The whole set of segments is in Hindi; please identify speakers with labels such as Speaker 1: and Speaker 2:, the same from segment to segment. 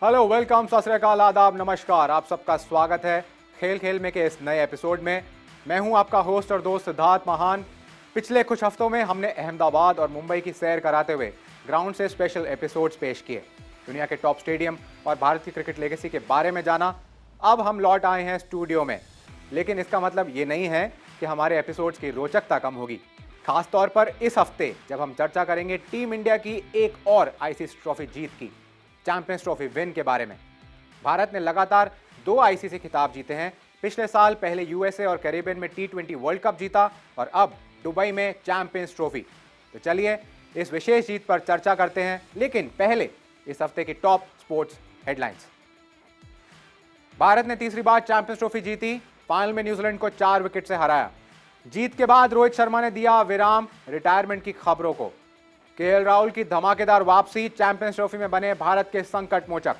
Speaker 1: हेलो, वेलकम, सत श्री अकाल, आदाब, नमस्कार। आप सबका स्वागत है खेल खेल में के इस नए एपिसोड में। मैं हूं आपका होस्ट और दोस्त सिद्धार्थ महान। पिछले कुछ हफ्तों में हमने अहमदाबाद और मुंबई की सैर कराते हुए ग्राउंड से स्पेशल एपिसोड्स पेश किए, दुनिया के टॉप स्टेडियम और भारत की क्रिकेट लेगेसी के बारे में जाना। अब हम लौट आए हैं स्टूडियो में, लेकिन इसका मतलब ये नहीं है कि हमारे एपिसोड्स की रोचकता कम होगी। खास तौर पर इस हफ्ते जब हम चर्चा करेंगे टीम इंडिया की एक और आईसीसी ट्रॉफी जीत की, चैंपियंस ट्रॉफी विन के बारे में। भारत ने लगातार 2 आईसीसी खिताब जीते हैं। पिछले साल पहले यूएसए और कैरेबियन में T20 वर्ल्ड कप जीता और अब दुबई में चैंपियंस ट्रॉफी। तो चलिए इस विशेष जीत पर चर्चा करते हैं, लेकिन पहले इस हफ्ते की टॉप स्पोर्ट्स हेडलाइंस। भारत ने तीसरी बार चैंपियंस ट्रॉफी जीती, फाइनल में न्यूजीलैंड को 4 विकेट से हराया। जीत के बाद रोहित शर्मा ने दिया विराम रिटायरमेंट की खबरों को। केएल राहुल की धमाकेदार वापसी, चैंपियंस ट्रॉफी में बने भारत के संकट मोचक।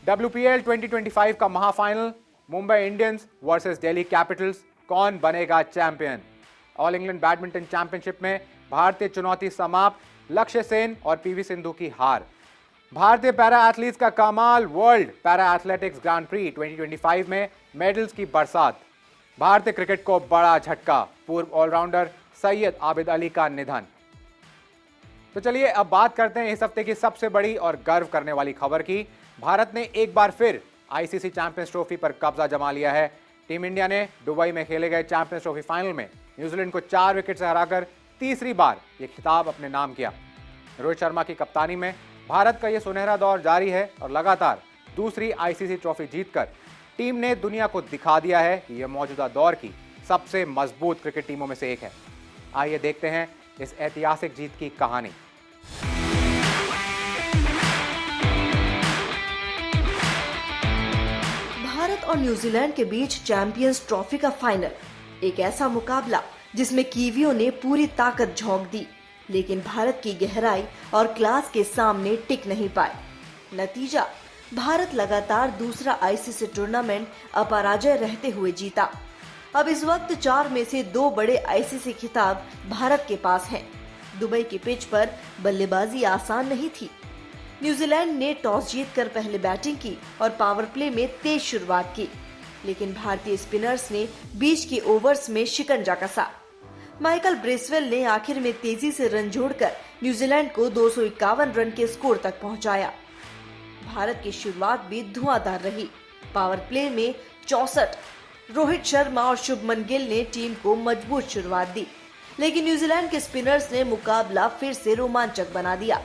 Speaker 1: WPL 2025 का महाफाइनल, Mumbai Indians versus Delhi Capitals, कौन बनेगा चैंपियन। ऑल इंग्लैंड बैडमिंटन चैंपियनशिप में भारतीय चुनौती समाप्त, लक्ष्य सेन और पीवी सिंधु की हार। भारतीय पैरा एथलीट्स का कमाल, world para athletics grand pre 2025 में मेडल्स की बरसात। भारतीय क्रिकेट को बड़ा झटका, पूर्व ऑलराउंडर सैयद आबिद अली का निधन। तो चलिए अब बात करते हैं इस हफ्ते की सबसे बड़ी और गर्व करने वाली खबर की। भारत ने एक बार फिर आईसीसी चैंपियंस ट्रॉफी पर कब्जा जमा लिया है। टीम इंडिया ने दुबई में खेले गए चैंपियंस ट्रॉफी फाइनल में न्यूजीलैंड को 4 विकेट से हराकर तीसरी बार यह खिताब अपने नाम किया। रोहित शर्मा की कप्तानी में भारत का यह सुनहरा दौर जारी है और लगातार दूसरी आईसीसी ट्रॉफी जीतकर टीम ने दुनिया को दिखा दिया है कि यह मौजूदा दौर की सबसे मजबूत क्रिकेट टीमों में से एक है। आइए देखते हैं इस ऐतिहासिक जीत की कहानी।
Speaker 2: भारत और न्यूजीलैंड के बीच चैंपियंस ट्रॉफी का फाइनल, एक ऐसा मुकाबला जिसमें कीवियों ने पूरी ताकत झोंक दी, लेकिन भारत की गहराई और क्लास के सामने टिक नहीं पाए। नतीजा, भारत लगातार दूसरा आईसीसी टूर्नामेंट अपराजय रहते हुए जीता। अब इस वक्त 4 में से 2 बड़े आईसीसी खिताब भारत के पास हैं। दुबई की पिच पर बल्लेबाजी आसान नहीं थी। न्यूजीलैंड ने टॉस जीतकर पहले बैटिंग की और पावर प्ले में तेज शुरुआत की, लेकिन भारतीय स्पिनर्स ने बीच के ओवर्स में शिकंजा कसा। माइकल ब्रेसवेल ने आखिर में तेजी से रन जोड़कर न्यूजीलैंड को 251 रन के स्कोर तक पहुंचाया। भारत की शुरुआत भी धुआंधार रही। पावर प्ले में 64, रोहित शर्मा और शुभमन गिल ने टीम को मजबूत शुरुआत दी, लेकिन न्यूजीलैंड के स्पिनर्स ने मुकाबला फिर से रोमांचक बना दिया।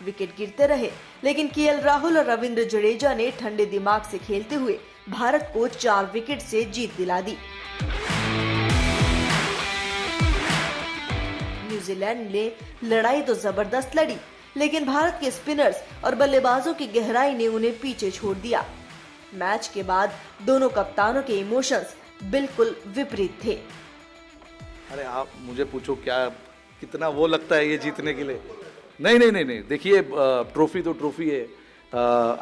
Speaker 2: विकेट गिरते रहे, लेकिन केएल राहुल और रविंद्र जडेजा ने ठंडे दिमाग से खेलते हुए भारत को 4 विकेट से जीत दिला दी। न्यूजीलैंड ने लड़ाई तो जबरदस्त लड़ी, लेकिन भारत के स्पिनर्स और बल्लेबाजों की गहराई ने उन्हें पीछे छोड़ दिया। मैच के बाद दोनों कप्तानों के इमोशंस बिल्कुल विपरीत थे।
Speaker 3: अरे आप मुझे पूछो क्या कितना वो लगता है ये जीतने के लिए। नहीं, देखिए ट्रॉफी तो ट्रॉफी है।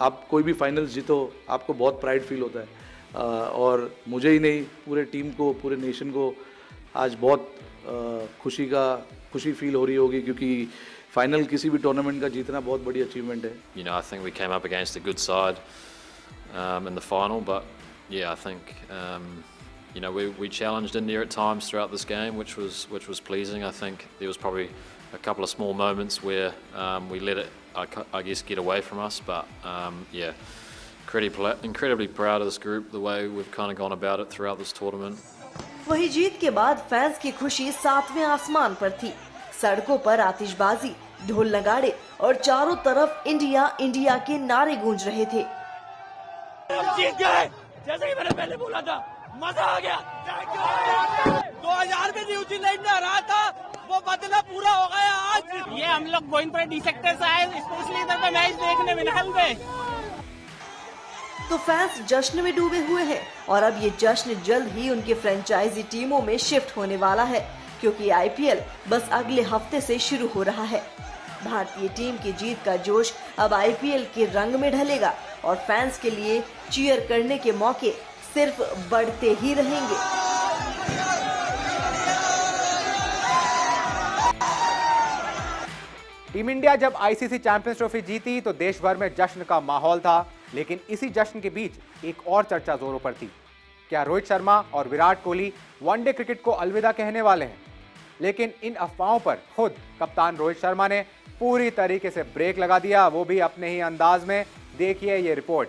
Speaker 3: आप कोई भी फाइनल्स जीतो आपको बहुत प्राइड फील होता है, और मुझे ही नहीं पूरे टीम को, पूरे नेशन को आज बहुत खुशी फील हो रही होगी, क्योंकि फाइनल किसी भी टूर्नामेंट का जीतना बहुत बड़ी अचीवमेंट है।
Speaker 4: You know, I think we came up against a good side in the final, but yeah, I think you know we challenged India at times throughout this game, which was pleasing. I think there was probably a couple of small moments where we let it, I guess, get away from us. But yeah, incredibly proud of this group, the way we've kind of gone about it throughout this tournament.
Speaker 2: वही जीत के बाद फैंस की खुशी 7वें आसमान पर थी। सड़कों पर आतिशबाजी, ढोल नगाड़े और चारों तरफ इंडिया इंडिया के नारे गूंज रहे थे।
Speaker 5: जीत गए, जैसे कि मैंने पहले बोला था, मजा आ गया। 2000 में न्यूजीलैंड ने हराया था, वो बदला पूरा हो गया आज। ये हम लोग गोइंग पर डी सेक्टर से आए, स्पेशली इधर पे मैच देखने मिनहल में।
Speaker 2: तो फैंस जश्न में डूबे हुए हैं और अब ये जश्न जल्द ही उनके फ्रेंचाइजी टीमों में शिफ्ट होने वाला है, क्योंकि आईपीएल बस अगले हफ्ते से शुरू हो रहा है। भारतीय टीम की जीत का जोश अब आईपीएल के रंग में ढलेगा और फैंस के लिए चीयर करने के मौके सिर्फ बढ़ते ही रहेंगे।
Speaker 1: टीम इंडिया जब आईसीसी चैंपियंस ट्रॉफी जीती तो देश भर में जश्न का माहौल था। लेकिन इसी जश्न के बीच एक और चर्चा जोरों पर थी। क्या रोहित शर्मा और विराट कोहली वनडे क्रिकेट को अलविदा कहने वाले हैं? लेकिन इन अफवाहों पर खुद कप्तान रोहित शर्मा ने पूरी तरीके से ब्रेक लगा दिया, वो भी अपने ही अंदाज में। देखिए ये रिपोर्ट।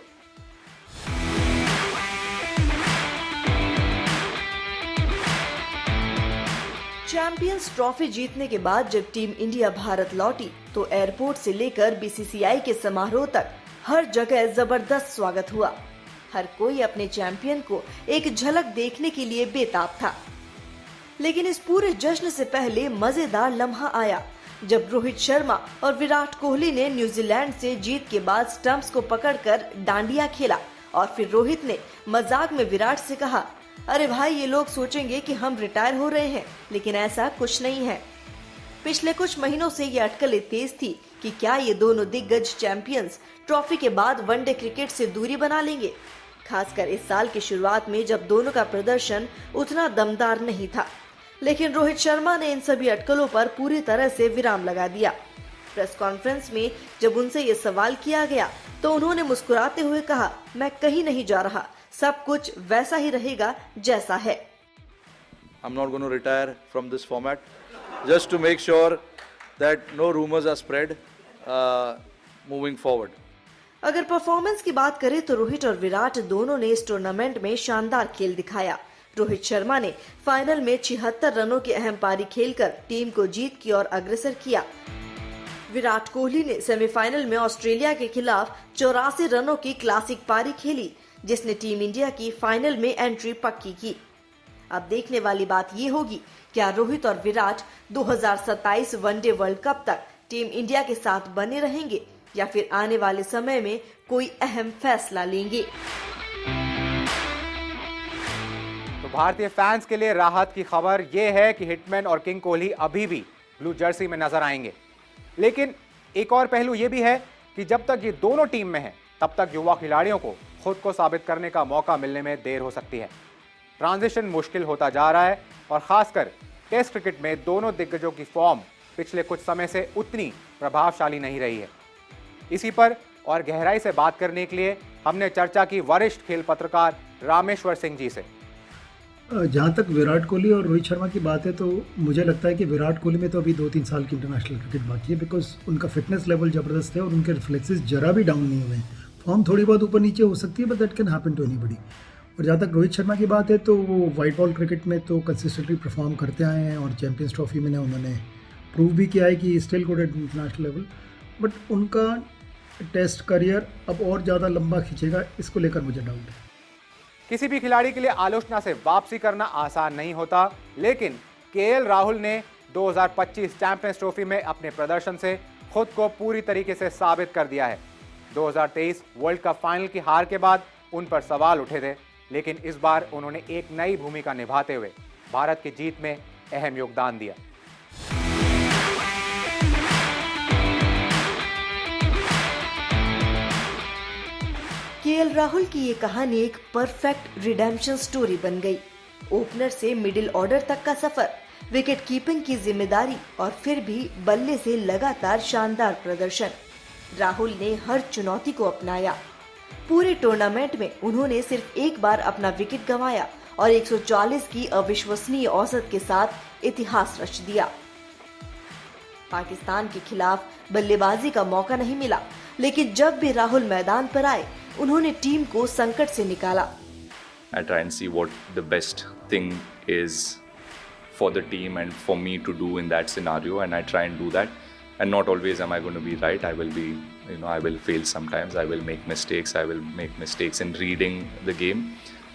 Speaker 2: चैंपियंस ट्रॉफी जीतने के बाद जब टीम इंडिया भारत लौटी तो एयरपोर्ट से लेकर बीसीसीआई के समारोह तक हर जगह जबरदस्त स्वागत हुआ। हर कोई अपने चैंपियन को एक झलक देखने के लिए बेताब था। लेकिन इस पूरे जश्न से पहले मजेदार लम्हा आया जब रोहित शर्मा और विराट कोहली ने न्यूजीलैंड से जीत के बाद स्टंप्स को पकड़कर डांडिया खेला और फिर रोहित ने मजाक में विराट से कहा, अरे भाई, ये लोग सोचेंगे कि हम रिटायर हो रहे हैं, लेकिन ऐसा कुछ नहीं है। पिछले कुछ महीनों से ये अटकलें तेज थी कि क्या ये दोनों दिग्गज चैंपियंस ट्रॉफी के बाद वनडे क्रिकेट से दूरी बना लेंगे, खासकर इस साल की शुरुआत में जब दोनों का प्रदर्शन उतना दमदार नहीं था। लेकिन रोहित शर्मा ने इन सभी अटकलों पर पूरी तरह से विराम लगा दिया। प्रेस कॉन्फ्रेंस में जब उनसे ये सवाल किया गया तो उन्होंने मुस्कुराते हुए कहा, मैं कहीं नहीं जा रहा, सब कुछ वैसा ही रहेगा जैसा है।
Speaker 3: I'm not going to retire from this format, just to make sure that no rumors are spread moving forward.
Speaker 2: अगर परफॉर्मेंस की बात करें तो रोहित और विराट दोनों ने इस टूर्नामेंट में शानदार खेल दिखाया। रोहित शर्मा ने फाइनल में 76 रनों की अहम पारी खेलकर टीम को जीत की ओर अग्रसर किया। विराट कोहली ने सेमीफाइनल में ऑस्ट्रेलिया के खिलाफ 84 रनों की क्लासिक पारी खेली, जिसने टीम इंडिया की फाइनल में एंट्री पक्की की। अब देखने वाली बात ये होगी, क्या रोहित और विराट 2027 वनडे वर्ल्ड कप तक टीम इंडिया के साथ बने रहेंगे या फिर आने वाले समय में कोई अहम फैसला लेंगे।
Speaker 1: तो भारतीय फैंस के लिए राहत की खबर यह है कि हिटमैन और किंग कोहली अभी भी ब्लू जर्सी में नजर आएंगे। लेकिन एक और पहलू यह भी है कि जब तक ये दोनों टीम में हैं, तब तक युवा खिलाड़ियों को खुद को साबित करने का मौका मिलने में देर हो सकती है। ट्रांजिशन मुश्किल होता जा रहा है और खासकर टेस्ट क्रिकेट में दोनों दिग्गजों की फॉर्म पिछले कुछ समय से उतनी प्रभावशाली नहीं रही है। इसी पर और गहराई से बात करने के लिए हमने चर्चा की वरिष्ठ खेल पत्रकार रामेश्वर सिंह जी से।
Speaker 6: जहाँ तक विराट कोहली और रोहित शर्मा की बात है तो मुझे लगता है कि विराट कोहली में तो अभी 2-3 साल की इंटरनेशनल क्रिकेट बाकी है, बिकॉज उनका फिटनेस लेवल ज़बरदस्त है और उनके रिफ्लेक्सेस जरा भी डाउन नहीं हुए हैं। फॉर्म थोड़ी बहुत ऊपर नीचे हो सकती है, but that can happen to anybody. और जहाँ तक रोहित शर्मा की बात है तो वो वाइट बॉल क्रिकेट में तो कंसिस्टेंटली परफॉर्म करते आए हैं और चैंपियंस ट्रॉफी में उन्होंने प्रूव भी किया है कि still good at international level. But उनका टेस्ट करियर अब और ज़्यादा लंबा खींचेगा, इसको लेकर मुझे डाउट है।
Speaker 1: किसी भी खिलाड़ी के लिए आलोचना से वापसी करना आसान नहीं होता, लेकिन केएल राहुल ने 2025 चैंपियंस ट्रॉफी में अपने प्रदर्शन से खुद को पूरी तरीके से साबित कर दिया है। 2023 वर्ल्ड कप फाइनल की हार के बाद उन पर सवाल उठे थे, लेकिन इस बार उन्होंने एक नई भूमिका निभाते हुए भारत की जीत में अहम योगदान दिया।
Speaker 2: केएल राहुल की ये कहानी एक परफेक्ट रिडेम्पशन स्टोरी बन गई। ओपनर से मिडिल ऑर्डर तक का सफर, विकेट कीपिंग की जिम्मेदारी और फिर भी बल्ले से लगातार शानदार प्रदर्शन। राहुल ने हर चुनौती को अपनाया। पूरे टूर्नामेंट में उन्होंने सिर्फ एक बार अपना विकेट गंवाया और 140 की अविश्वसनीय औसत के साथ इतिहास रच दिया। पाकिस्तान के खिलाफ बल्लेबाजी का मौका नहीं मिला, लेकिन जब भी राहुल मैदान पर आए उन्होंने टीम को संकट से निकाला।
Speaker 7: I try and see what the best thing is for the team and for me to do in that scenario, and I try and do that. And not always am I going to be right. I will be, I will fail sometimes. I will make mistakes. I will make mistakes in reading the game,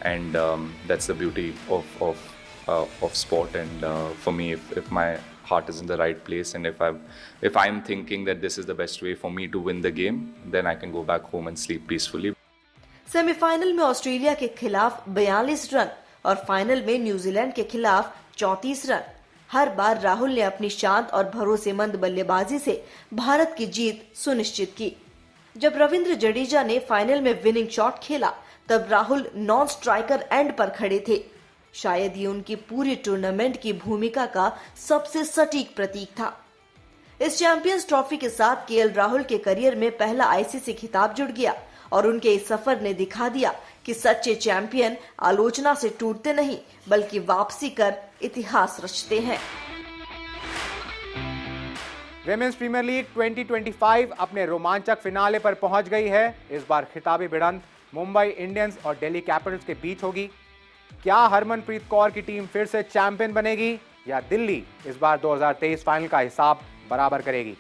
Speaker 7: and that's the beauty of sport. And for me, if my heart is in the right place, and if I'm thinking that this is the best way for me to win the game, then I can go back home and sleep peacefully.
Speaker 2: Semifinal में ऑस्ट्रेलिया के खिलाफ 42 रन और फाइनल में न्यूजीलैंड के खिलाफ 34 रन। हर बार राहुल ने अपनी शांत और भरोसेमंद बल्लेबाजी से भारत की जीत सुनिश्चित की। जब रविंद्र जडेजा ने फाइनल में विनिंग शॉट खेला, तब राहुल नॉन स्ट्राइकर एंड पर खड़े थे। शायद ये उनकी पूरी टूर्नामेंट की भूमिका का सबसे सटीक प्रतीक था। इस चैंपियंस ट्रॉफी के साथ केएल राहुल के करियर में पहला आईसीसी खिताब जुड़ गया और उनके इस सफर ने दिखा दिया कि सच्चे चैंपियन आलोचना से टूटते नहीं बल्कि वापसी कर इतिहास रचते हैं।
Speaker 1: विमेंस प्रीमियर लीग 2025 अपने रोमांचक फिनाले पर पहुंच गई है। इस बार खिताबी भिड़ंत मुंबई इंडियंस और दिल्ली कैपिटल्स के बीच होगी। क्या हरमनप्रीत कौर की टीम फिर से चैंपियन बनेगी या दिल्ली इस बार 2023 फाइनल का हिसाब बराबर करेगी?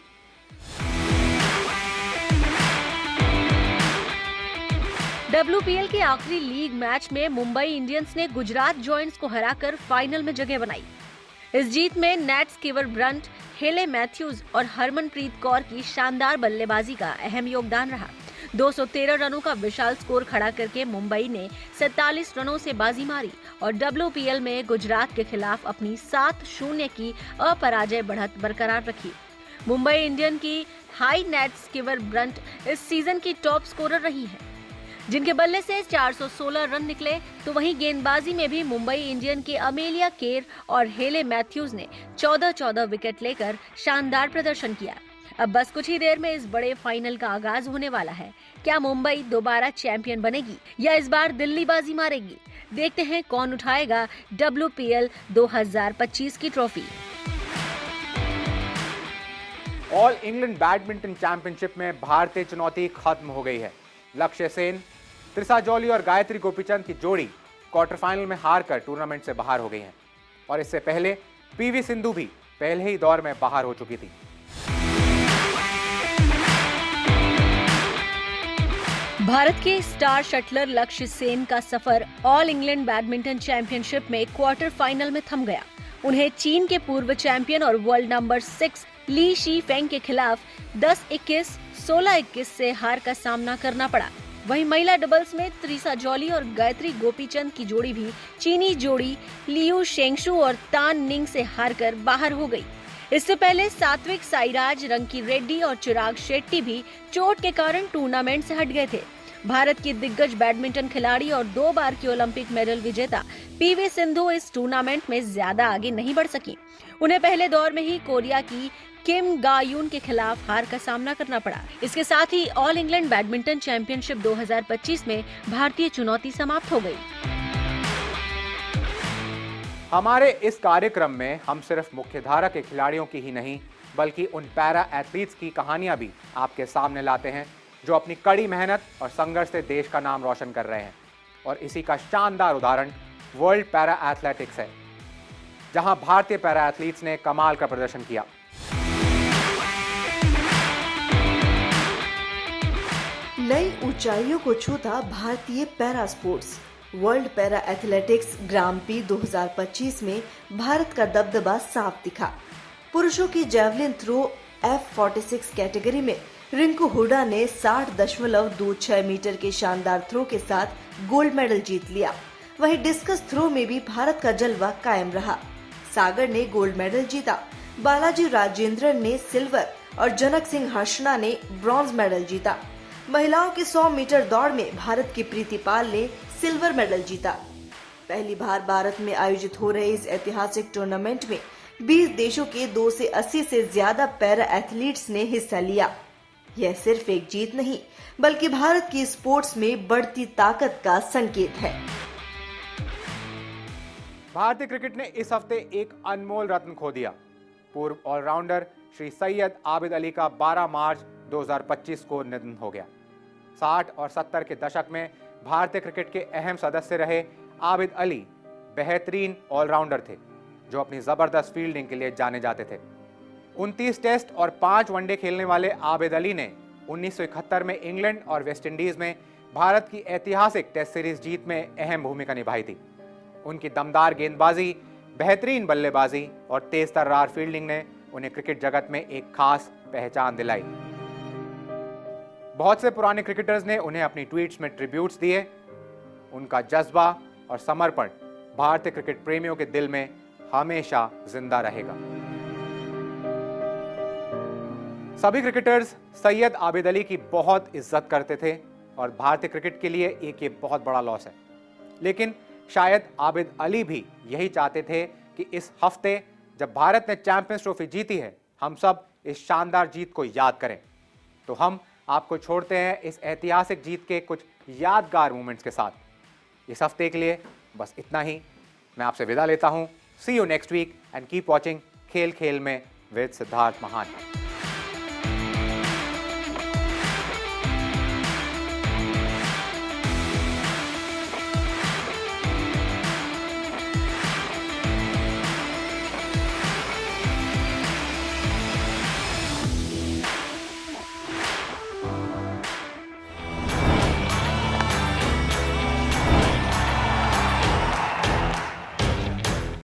Speaker 8: WPL के आखिरी लीग मैच में मुंबई इंडियंस ने गुजरात जॉयंट्स को हराकर फाइनल में जगह बनाई। इस जीत में नेट स्कीवर ब्रंट, हेले मैथ्यूज और हरमनप्रीत कौर की शानदार बल्लेबाजी का अहम योगदान रहा। 213 रनों का विशाल स्कोर खड़ा करके मुंबई ने 47 रनों से बाजी मारी और WPL में गुजरात के खिलाफ अपनी 7-0 की अपराजय बढ़त बरकरार रखी। मुंबई इंडियन की हाई नेट स्कीवर ब्रंट इस सीजन की टॉप स्कोरर रही है, जिनके बल्ले से 416 रन निकले। तो वहीं गेंदबाजी में भी मुंबई इंडियन के अमेलिया केर और हेले मैथ्यूज ने 14-14 विकेट लेकर शानदार प्रदर्शन किया। अब बस कुछ ही देर में इस बड़े फाइनल का आगाज होने वाला है। क्या मुंबई दोबारा चैंपियन बनेगी या इस बार दिल्ली बाजी मारेगी? देखते हैं कौन उठाएगा WPL 2025 की trophy.
Speaker 1: All England badminton championship में भारतीय चुनौती खत्म हो गई है। लक्ष्य सेन, त्रिसा जॉली और गायत्री गोपीचंद की जोड़ी क्वार्टर फाइनल में हारकर टूर्नामेंट से बाहर हो गई है और इससे पहले PV सिंधु भी पहले ही दौर में बाहर हो चुकी थी।
Speaker 8: भारत के स्टार शटलर लक्ष्य सेन का सफर ऑल इंग्लैंड बैडमिंटन चैंपियनशिप में क्वार्टर फाइनल में थम गया। उन्हें चीन के पूर्व चैंपियन और world number 6 Li Shifeng के खिलाफ 10-21, 16-21 से हार का सामना करना पड़ा। वहीं महिला डबल्स में त्रिसा जॉली और गायत्री गोपीचंद की जोड़ी भी चीनी जोड़ी लियू शेंगशु और तान निंग से हारकर बाहर हो गई। इससे पहले सात्विक साईराज, रंकी रेड्डी और चिराग शेट्टी भी चोट के कारण टूर्नामेंट से हट गए थे। भारत की दिग्गज बैडमिंटन खिलाड़ी और 2 बार की ओलंपिक मेडल विजेता PV सिंधु इस टूर्नामेंट में ज्यादा आगे नहीं बढ़ सकी। उन्हें पहले दौर में ही कोरिया की किम गा-यून के खिलाफ हार का सामना करना पड़ा। इसके साथ ही ऑल इंग्लैंड बैडमिंटन चैंपियनशिप 2025 में भारतीय चुनौती समाप्त हो गई।
Speaker 1: हमारे इस कार्यक्रम में हम सिर्फ मुख्यधारा के खिलाड़ियों की ही नहीं बल्कि उन पैरा एथलीट्स की कहानियां भी आपके सामने लाते हैं जो अपनी कड़ी मेहनत और संघर्ष से देश का नाम रोशन कर रहे हैं। और इसी का शानदार उदाहरण वर्ल्ड पैरा एथलेटिक्स है, जहां भारतीय पैरा एथलीट्स ने कमाल का प्रदर्शन किया।
Speaker 2: नई ऊंचाइयों को छूता भारतीय para sports. World para athletics grand prix 2025 में भारत का दबदबा साफ दिखा। पुरुषों की जैवलिन थ्रो F46 कैटेगरी में रिंकू हुडा ने 60.26 मीटर के शानदार थ्रो के साथ गोल्ड मेडल जीत लिया। वहीं डिस्कस थ्रो में भी भारत का जलवा कायम रहा। सागर ने गोल्ड मेडल जीता, बालाजी राजेंद्रन ने सिल्वर और जनक सिंह हर्षणा ने ब्रॉन्ज मेडल जीता। महिलाओं की 100 मीटर दौड़ में भारत की प्रीति पाल ने सिल्वर मेडल जीता। पहली बार भारत में आयोजित हो रहे इस ऐतिहासिक टूर्नामेंट में 20 देशों के 280 से ज्यादा पैरा एथलीट्स ने हिस्सा लिया। यह सिर्फ एक जीत नहीं बल्कि भारत की स्पोर्ट्स में बढ़ती ताकत का संकेत है।
Speaker 1: भारतीय क्रिकेट ने इस हफ्ते एक अनमोल रत्न खो दिया। पूर्व ऑलराउंडर श्री सैयद आबिद अली का 12 मार्च 2025 को निधन हो गया। 60 और 70 के दशक में भारतीय क्रिकेट के अहम सदस्य रहे आबिद अली बेहतरीन ऑलराउंडर थे जो अपनी जबरदस्त फील्डिंग के लिए जाने जाते थे। 29 टेस्ट और 5 वनडे खेलने वाले आबिद अली ने 1971 में इंग्लैंड और वेस्टइंडीज में भारत की ऐतिहासिक टेस्ट सीरीज जीत में अहम भूमिका निभाई थी। उनकी दमदार गेंदबाजी, बेहतरीन बल्लेबाजी और तेज तर्रार फील्डिंग ने उन्हें क्रिकेट जगत में एक खास पहचान दिलाई। बहुत से पुराने क्रिकेटर्स ने उन्हें अपनी ट्वीट्स में ट्रिब्यूट्स दिए। उनका जज्बा और समर्पण भारतीय क्रिकेट प्रेमियों के दिल में हमेशा जिंदा रहेगा। सभी क्रिकेटर्स सैयद आबिद अली की बहुत इज्जत करते थे और भारतीय क्रिकेट के लिए एक ये बहुत बड़ा लॉस है। लेकिन शायद आबिद अली भी यही चाहते थे कि इस हफ्ते जब भारत ने चैंपियंस ट्रॉफी जीती है, हम सब इस शानदार जीत को याद करें। तो हम आपको छोड़ते हैं इस ऐतिहासिक जीत के कुछ यादगार मोमेंट्स के साथ। इस हफ्ते के लिए बस इतना ही। मैं आपसे विदा लेता हूं। See you next week and keep watching खेल खेल में विद सिद्धार्थ महान।